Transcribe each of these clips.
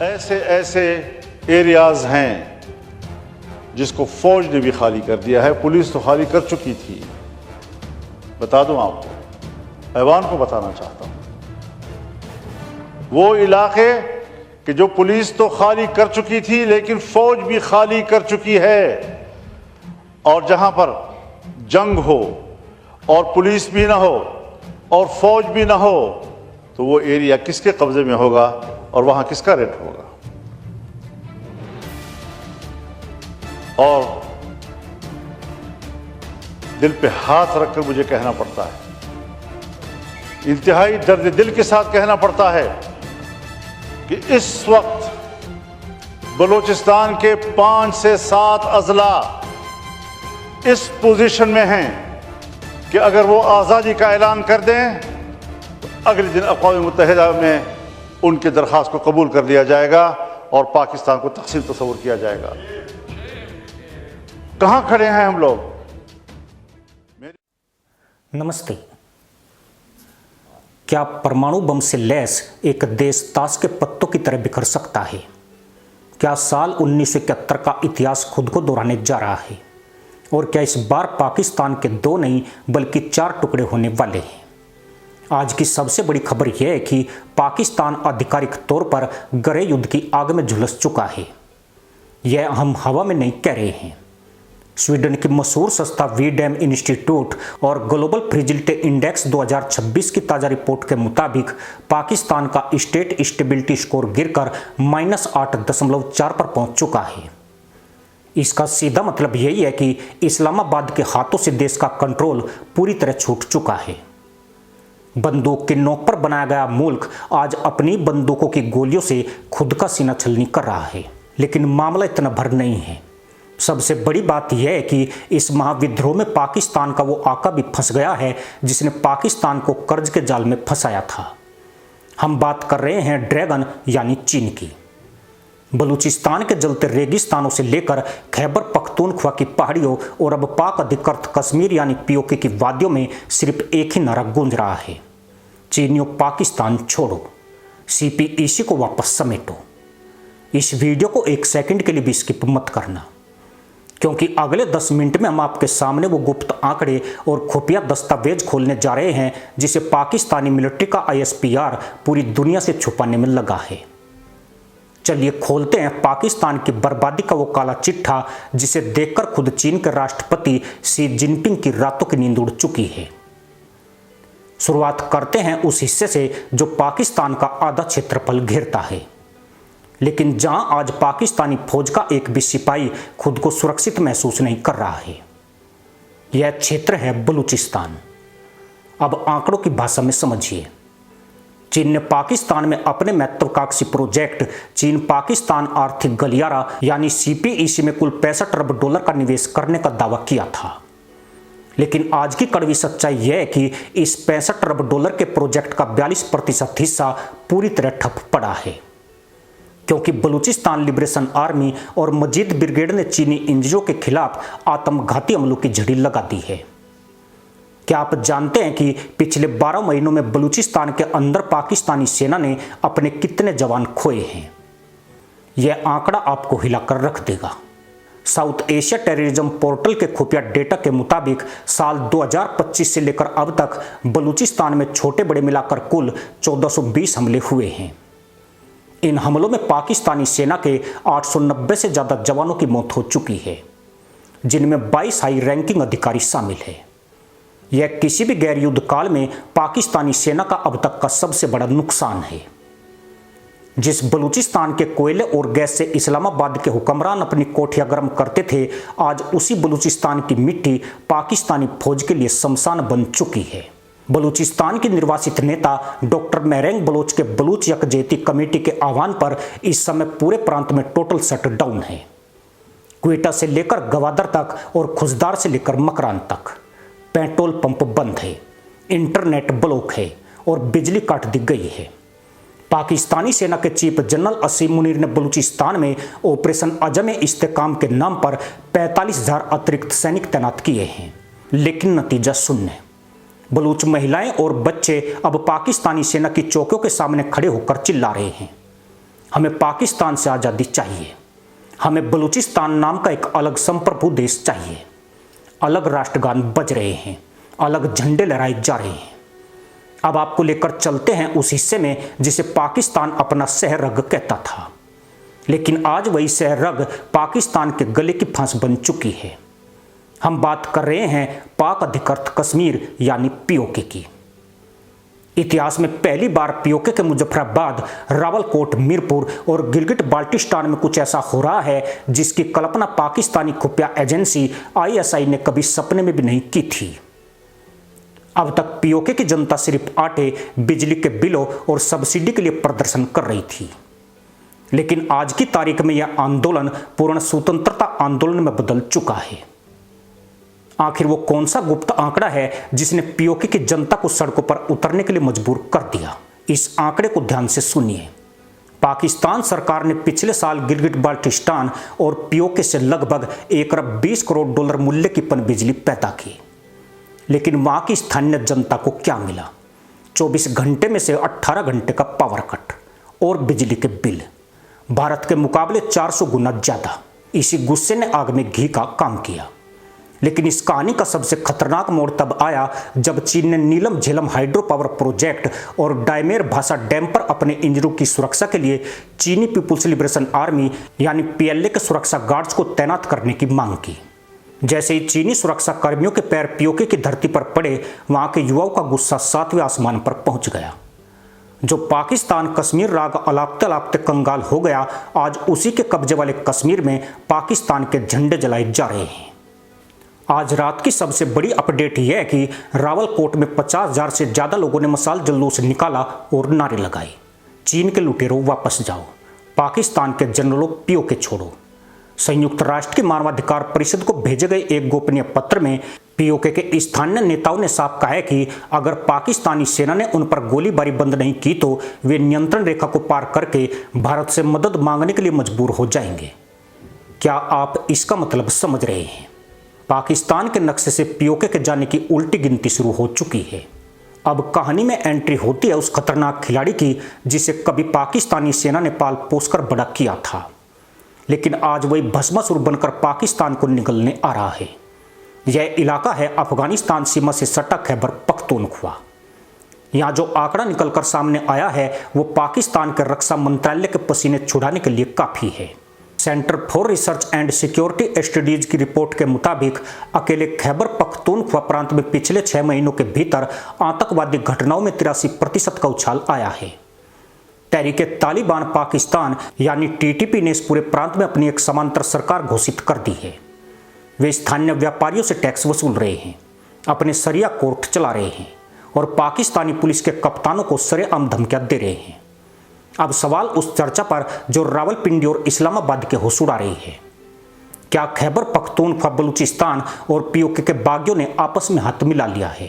ऐसे ऐसे एरियाज हैं जिसको फौज ने भी खाली कर दिया है। पुलिस तो खाली कर चुकी थी। बता दूं आपको, ऐवान को बताना चाहता हूं, वो इलाके कि जो पुलिस तो खाली कर चुकी थी लेकिन फौज भी खाली कर चुकी है, और जहां पर जंग हो और पुलिस भी ना हो और फौज भी ना हो, तो वो एरिया किसके कब्जे में होगा और वहां किसका रेट होगा। और दिल पे हाथ रखकर मुझे कहना पड़ता है, इंतहाई दर्द दिल के साथ कहना पड़ता है कि इस वक्त बलूचिस्तान के 5 से 7 अजला इस पोजीशन में हैं कि अगर वो आज़ादी का ऐलान कर दें तो अगले दिन अक़वाम मुत्तहिदा में उनकी दरख्वास्त को कबूल कर लिया जाएगा और पाकिस्तान को तक़सीम तस्वुर किया जाएगा। कहाँ खड़े हैं हम लोग? नमस्ते। क्या परमाणु बम से लैस एक देश ताश के पत्तों की तरह बिखर सकता है? क्या साल 1971 का इतिहास खुद को दोहराने जा रहा है? और क्या इस बार पाकिस्तान के 2 नहीं बल्कि 4 टुकड़े होने वाले हैं? आज की सबसे बड़ी खबर यह है कि पाकिस्तान आधिकारिक तौर पर गहरे युद्ध की आग में झुलस चुका है। यह हम हवा में नहीं कह रहे हैं। स्वीडन की मशहूर संस्था वीडैम इंस्टीट्यूट और ग्लोबल फ्रिजिलिटी इंडेक्स 2026 की ताज़ा रिपोर्ट के मुताबिक पाकिस्तान का स्टेट स्टेबिलिटी स्कोर गिरकर -8.4 पर पहुंच चुका है। इसका सीधा मतलब यही है कि इस्लामाबाद के हाथों से देश का कंट्रोल पूरी तरह छूट चुका है। बंदूक के नोक पर बनाया गया मुल्क आज अपनी बंदूकों की गोलियों से खुद का सीना छलनी कर रहा है। लेकिन मामला इतना भर नहीं है। सबसे बड़ी बात यह है कि इस महाविद्रोह में पाकिस्तान का वो आका भी फंस गया है जिसने पाकिस्तान को कर्ज के जाल में फंसाया था। हम बात कर रहे हैं ड्रैगन यानी चीन की। बलूचिस्तान के जलते रेगिस्तानों से लेकर खैबर पख्तूनख्वा की पहाड़ियों और अब पाक अधिकृत कश्मीर यानी पीओके की वादियों में सिर्फ एक ही नारा गूंज रहा है, चीनियों पाकिस्तान छोड़ो, CPEC को वापस समेटो। इस वीडियो को 1 सेकंड के लिए भी स्किप मत करना, क्योंकि अगले 10 मिनट में हम आपके सामने वो गुप्त आंकड़े और खुफिया दस्तावेज खोलने जा रहे हैं जिसे पाकिस्तानी मिलिट्री का ISPR पूरी दुनिया से छुपाने में लगा है। चलिए खोलते हैं पाकिस्तान की बर्बादी का वो काला चिट्ठा जिसे देखकर खुद चीन के राष्ट्रपति शी जिनपिंग की रातों की नींद उड़ चुकी है। शुरुआत करते हैं उस हिस्से से जो पाकिस्तान का आधा क्षेत्रफल घेरता है, लेकिन जहां आज पाकिस्तानी फौज का एक भी सिपाही खुद को सुरक्षित महसूस नहीं कर रहा है। यह क्षेत्र है बलूचिस्तान। अब आंकड़ों की भाषा में समझिए। चीन ने पाकिस्तान में अपने महत्वाकांक्षी प्रोजेक्ट चीन पाकिस्तान आर्थिक गलियारा यानी CPEC में कुल $65 अरब का निवेश करने का दावा किया था। लेकिन आज की कड़वी सच्चाई यह है कि इस $65 अरब के प्रोजेक्ट का 42% हिस्सा पूरी तरह ठप पड़ा है, क्योंकि बलूचिस्तान लिबरेशन आर्मी और मजीद ब्रिगेड ने चीनी इंजनों के खिलाफ आत्मघाती हमलों की झड़ी लगा दी है। क्या आप जानते हैं कि पिछले 12 महीनों में बलूचिस्तान के अंदर पाकिस्तानी सेना ने अपने कितने जवान खोए हैं? यह आंकड़ा आपको हिलाकर रख देगा। साउथ एशिया टेररिज्म पोर्टल के खुफिया डेटा के मुताबिक साल 2025 से लेकर अब तक बलूचिस्तान में छोटे बड़े मिलाकर कुल 1420 हमले हुए हैं। इन हमलों में पाकिस्तानी सेना के 890 से ज़्यादा जवानों की मौत हो चुकी है, जिनमें 22 हाई रैंकिंग अधिकारी शामिल है। यह किसी भी गैर युद्ध काल में पाकिस्तानी सेना का अब तक का सबसे बड़ा नुकसान है। जिस बलूचिस्तान के कोयले और गैस से इस्लामाबाद के हुक्मरान अपनी कोठियां गर्म करते थे, आज उसी बलूचिस्तान की मिट्टी पाकिस्तानी फौज के लिए शमशान बन चुकी है। बलूचिस्तान की निर्वासित नेता डॉक्टर मेरेंग बलोच के बलूच यकजहती कमेटी के आह्वान पर इस समय पूरे प्रांत में टोटल शटडाउन है। क्वेटा से लेकर गवादर तक और खुजदार से लेकर मकरान तक पेट्रोल पंप बंद है, इंटरनेट ब्लॉक है और बिजली काट दी गई है। पाकिस्तानी सेना के चीफ जनरल असीम मुनीर ने बलूचिस्तान में ऑपरेशन अजम इस्तेकाम के नाम पर 45,000 अतिरिक्त सैनिक तैनात किए हैं, लेकिन नतीजा शून्य। बलूच महिलाएं और बच्चे अब पाकिस्तानी सेना की चौकियों के सामने खड़े होकर चिल्ला रहे हैं, हमें पाकिस्तान से आज़ादी चाहिए, हमें बलूचिस्तान नाम का एक अलग संप्रभु देश चाहिए। अलग राष्ट्रगान बज रहे हैं, अलग झंडे लहराए जा रहे हैं। अब आपको लेकर चलते हैं उस हिस्से में जिसे पाकिस्तान अपना सहरग कहता था, लेकिन आज वही सहरग पाकिस्तान के गले की फांस बन चुकी है। हम बात कर रहे हैं पाक अधिकृत कश्मीर यानी पीओके की। इतिहास में पहली बार पीओके के मुजफ्फराबाद, रावलकोट, मीरपुर और गिलगिट बाल्टिस्तान में कुछ ऐसा हो रहा है जिसकी कल्पना पाकिस्तानी खुफिया एजेंसी आईएसआई ने कभी सपने में भी नहीं की थी। अब तक पीओके की जनता सिर्फ आटे, बिजली के बिलों और सब्सिडी के लिए प्रदर्शन कर रही थी, लेकिन आज की तारीख में यह आंदोलन पूर्ण स्वतंत्रता आंदोलन में बदल चुका है। आखिर वो कौन सा गुप्त आंकड़ा है जिसने पीओके की जनता को सड़कों पर उतरने के लिए मजबूर कर दिया? इस आंकड़े को ध्यान से सुनिए। पाकिस्तान सरकार ने पिछले साल गिलगिट बाल्टिस्तान और पीओके से लगभग 1 अरब 20 करोड़ डॉलर मूल्य की पनबिजली पैदा की, लेकिन वहां की स्थानीय जनता को क्या मिला? 24 घंटे में से 18 घंटे का पावर कट और बिजली के बिल, भारत के मुकाबले 400 गुना ज्यादा। इसी गुस्से ने आग में घी का काम किया। लेकिन इस कहानी का सबसे खतरनाक मोड़ तब आया जब चीन ने नीलम झेलम हाइड्रो पावर प्रोजेक्ट और डायमेर भाषा डैम पर अपने इंजनों की सुरक्षा के लिए चीनी पीपुल्स लिबरेशन आर्मी यानी पीएलए के सुरक्षा गार्ड्स को तैनात करने की मांग की। जैसे ही चीनी सुरक्षा कर्मियों के पैर पीओके की धरती पर पड़े, वहां के युवाओं का गुस्सा 7वें आसमान पर पहुंच गया। जो पाकिस्तान कश्मीर राग अलापते अलापते कंगाल हो गया, आज उसी के कब्जे वाले कश्मीर में पाकिस्तान के झंडे जलाए जा रहे हैं। आज रात की सबसे बड़ी अपडेट यह है कि रावलकोट में 50,000 से ज्यादा लोगों ने मशाल जुलूस निकाला और नारे लगाए, चीन के लुटेरों वापस जाओ, पाकिस्तान के जनरलों पीओके छोड़ो। संयुक्त राष्ट्र की मानवाधिकार परिषद को भेजे गए एक गोपनीय पत्र में पीओके के स्थानीय नेताओं ने साफ कहा है कि अगर पाकिस्तानी सेना ने उन पर गोलीबारी बंद नहीं की तो वे नियंत्रण रेखा को पार करके भारत से मदद मांगने के लिए मजबूर हो जाएंगे। क्या आप इसका मतलब समझ रहे हैं? पाकिस्तान के नक्शे से पीओके के जाने की उल्टी गिनती शुरू हो चुकी है। अब कहानी में एंट्री होती है उस खतरनाक खिलाड़ी की जिसे कभी पाकिस्तानी सेना ने पाल पोसकर बड़ा किया था, लेकिन आज वही भस्मासुर बनकर पाकिस्तान को निगलने आ रहा है। यह इलाका है अफगानिस्तान सीमा से सटा खैबर पख्तूनख्वा। यहाँ जो आंकड़ा निकलकर सामने आया है वो पाकिस्तान के रक्षा मंत्रालय के पसीने छुड़ाने के लिए काफी है। Centre for research and security studies की रिपोर्ट के मुताबिक अकेले खैबर पख्तूनख्वा प्रांत में पिछले 6 महीनों के भीतर आतंकवादी घटनाओं में 83% का उछाल आया है। तहरीके तालिबान पाकिस्तान यानी टीटीपी ने इस पूरे प्रांत में अपनी एक समांतर सरकार घोषित कर दी है। वे स्थानीय व्यापारियों से टैक्स वसूल रहे हैं, अपने सरिया कोर्ट चला रहे हैं और पाकिस्तानी पुलिस के कप्तानों को सरेआम धमकियां दे रहे हैं। अब सवाल उस चर्चा पर जो रावलपिंडी और इस्लामाबाद के होश उड़ा रही है। क्या खैबर पख्तूनख्वा बलूचिस्तान और पीओके के बागियों ने आपस में हाथ मिला लिया है?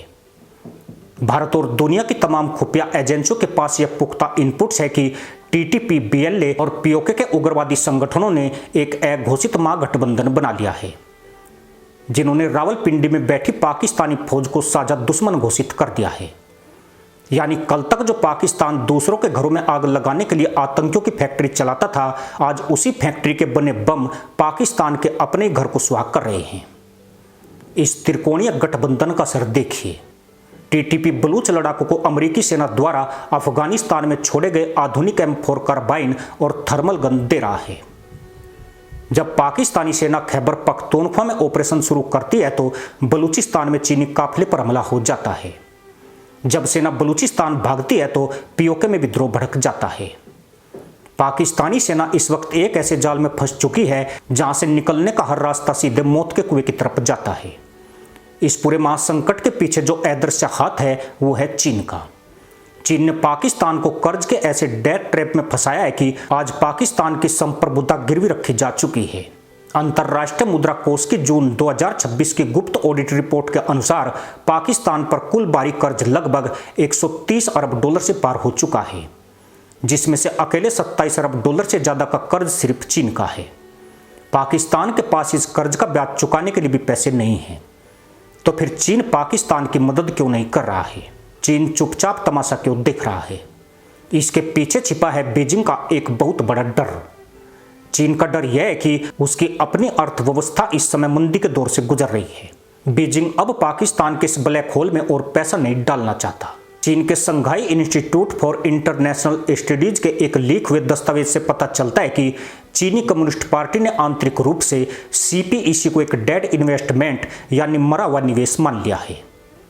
भारत और दुनिया की तमाम खुफिया एजेंसियों के पास यह पुख्ता इनपुट्स है कि टीटीपी, बीएलए और पीओके के उग्रवादी संगठनों ने एक अघोषित महागठबंधन बना लिया है, जिन्होंने रावलपिंडी में बैठी पाकिस्तानी फौज को साझा दुश्मन घोषित कर दिया है। यानी कल तक जो पाकिस्तान दूसरों के घरों में आग लगाने के लिए आतंकियों की फैक्ट्री चलाता था, आज उसी फैक्ट्री के बने बम पाकिस्तान के अपने घर को सुहाग कर रहे हैं। इस त्रिकोणीय गठबंधन का असर देखिए। टीटीपी बलूच लड़ाकों को अमेरिकी सेना द्वारा अफगानिस्तान में छोड़े गए आधुनिक M4 कार्बाइन और थर्मल गन दे रहा है। जब पाकिस्तानी सेना खैबर पख्तूनख्वा में ऑपरेशन शुरू करती है तो बलूचिस्तान में चीनी काफिले पर हमला हो जाता है। जब सेना बलूचिस्तान भागती है तो पीओके में विद्रोह भड़क जाता है। पाकिस्तानी सेना इस वक्त एक ऐसे जाल में फंस चुकी है जहां से निकलने का हर रास्ता सीधे मौत के कुएं की तरफ जाता है। इस पूरे महासंकट के पीछे जो अदृश्य हाथ है वो है चीन का। चीन ने पाकिस्तान को कर्ज के ऐसे डेट ट्रैप में फंसाया है कि आज पाकिस्तान की संप्रभुता गिरवी रखी जा चुकी है। अंतर्राष्ट्रीय मुद्रा कोष की जून 2026 की गुप्त ऑडिट रिपोर्ट के अनुसार पाकिस्तान पर कुल बाहरी कर्ज लगभग 130 अरब डॉलर से पार हो चुका है, जिसमें से अकेले 27 अरब डॉलर से ज्यादा का कर्ज सिर्फ चीन का है। पाकिस्तान के पास इस कर्ज का ब्याज चुकाने के लिए भी पैसे नहीं है। तो फिर चीन पाकिस्तान की मदद क्यों नहीं कर रहा है? चीन चुपचाप तमाशा क्यों देख रहा है? इसके पीछे छिपा है बीजिंग का एक बहुत बड़ा डर। चीन का डर यह है कि उसकी अपनी अर्थव्यवस्था इस समय मंदी के दौर से गुजर रही है। बीजिंग अब पाकिस्तान के इस ब्लैक होल में और पैसा नहीं डालना चाहता। चीन के संघाई इंस्टीट्यूट फॉर इंटरनेशनल स्टडीज के एक लीक हुए दस्तावेज से पता चलता है कि चीनी कम्युनिस्ट पार्टी ने आंतरिक रूप से सीपीईसी को एक डेड इन्वेस्टमेंट यानी मरा हुआ निवेश मान लिया है।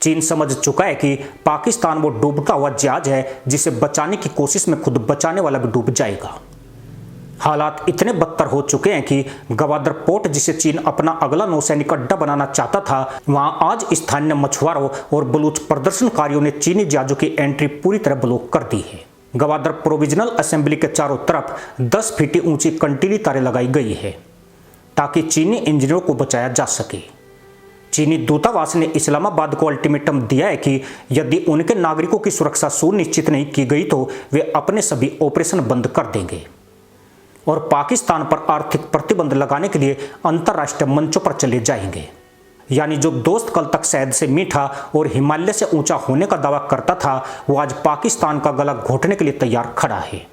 चीन समझ चुका है कि पाकिस्तान वो डूबता हुआ जहाज है जिसे बचाने की कोशिश में खुद बचाने वाला भी डूब जाएगा। हालात इतने बदतर हो चुके हैं कि गवादर पोर्ट, जिसे चीन अपना अगला नौसैनिक अड्डा बनाना चाहता था, वहां आज स्थानीय मछुआरों और बलूच प्रदर्शनकारियों ने चीनी जहाजों की एंट्री पूरी तरह ब्लॉक कर दी है। गवादर प्रोविजनल असेंबली के चारों तरफ 10 फीट ऊंची कंटीली तारें लगाई गई है ताकि चीनी इंजीनियरों को बचाया जा सके। चीनी दूतावास ने इस्लामाबाद को अल्टीमेटम दिया है कि यदि उनके नागरिकों की सुरक्षा सुनिश्चित नहीं की गई तो वे अपने सभी ऑपरेशन बंद कर देंगे और पाकिस्तान पर आर्थिक प्रतिबंध लगाने के लिए अंतर्राष्ट्रीय मंचों पर चले जाएंगे। यानी जो दोस्त कल तक शहद से मीठा और हिमालय से ऊंचा होने का दावा करता था, वो आज पाकिस्तान का गला घोटने के लिए तैयार खड़ा है।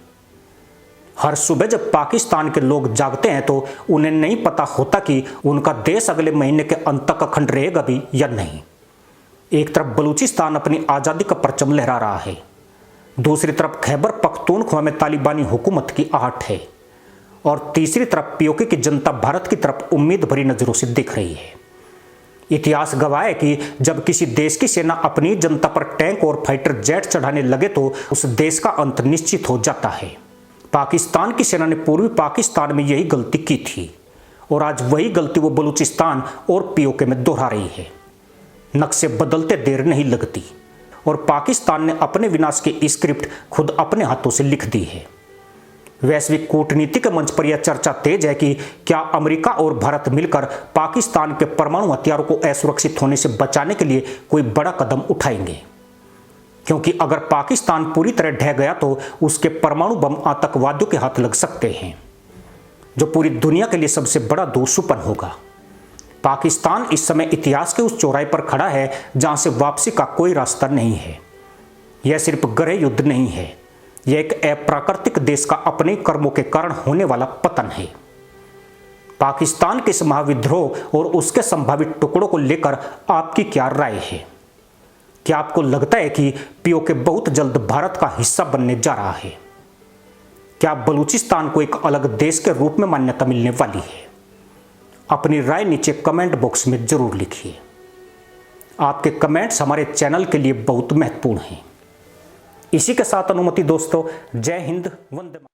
हर सुबह जब पाकिस्तान के लोग जागते हैं तो उन्हें नहीं पता होता कि उनका देश अगले महीने के अंत तक अखंड रहेगा भी या नहीं। एक तरफ बलूचिस्तान अपनी आज़ादी का परचम लहरा रहा है, दूसरी तरफ खैबर पख्तूनख्वा में तालिबानी हुकूमत की आहट है और तीसरी तरफ पीओके की जनता भारत की तरफ उम्मीद भरी नजरों से देख रही है। इतिहास गवाह है कि जब किसी देश की सेना अपनी जनता पर टैंक और फाइटर जेट चढ़ाने लगे तो उस देश का अंत निश्चित हो जाता है। पाकिस्तान की सेना ने पूर्वी पाकिस्तान में यही गलती की थी और आज वही गलती वो बलूचिस्तान और पीओके में दोहरा रही है। नक्शे बदलते देर नहीं लगती और पाकिस्तान ने अपने विनाश की स्क्रिप्ट खुद अपने हाथों से लिख दी है। वैश्विक कूटनीति के मंच पर यह चर्चा तेज है कि क्या अमेरिका और भारत मिलकर पाकिस्तान के परमाणु हथियारों को असुरक्षित होने से बचाने के लिए कोई बड़ा कदम उठाएंगे, क्योंकि अगर पाकिस्तान पूरी तरह ढह गया तो उसके परमाणु बम आतंकवादियों के हाथ लग सकते हैं, जो पूरी दुनिया के लिए सबसे बड़ा दुश्मन होगा। पाकिस्तान इस समय इतिहास के उस चौराहे पर खड़ा है जहां से वापसी का कोई रास्ता नहीं है। यह सिर्फ गृह युद्ध नहीं है, यह एक अप्राकृतिक देश का अपने कर्मों के कारण होने वाला पतन है। पाकिस्तान के इस महाविद्रोह और उसके संभावित टुकड़ों को लेकर आपकी क्या राय है? क्या आपको लगता है कि पीओके बहुत जल्द भारत का हिस्सा बनने जा रहा है? क्या बलूचिस्तान को एक अलग देश के रूप में मान्यता मिलने वाली है? अपनी राय नीचे कमेंट बॉक्स में जरूर लिखिए। आपके कमेंट्स हमारे चैनल के लिए बहुत महत्वपूर्ण हैं। इसी के साथ अनुमति दोस्तों, जय हिंद, वंदे मातरम।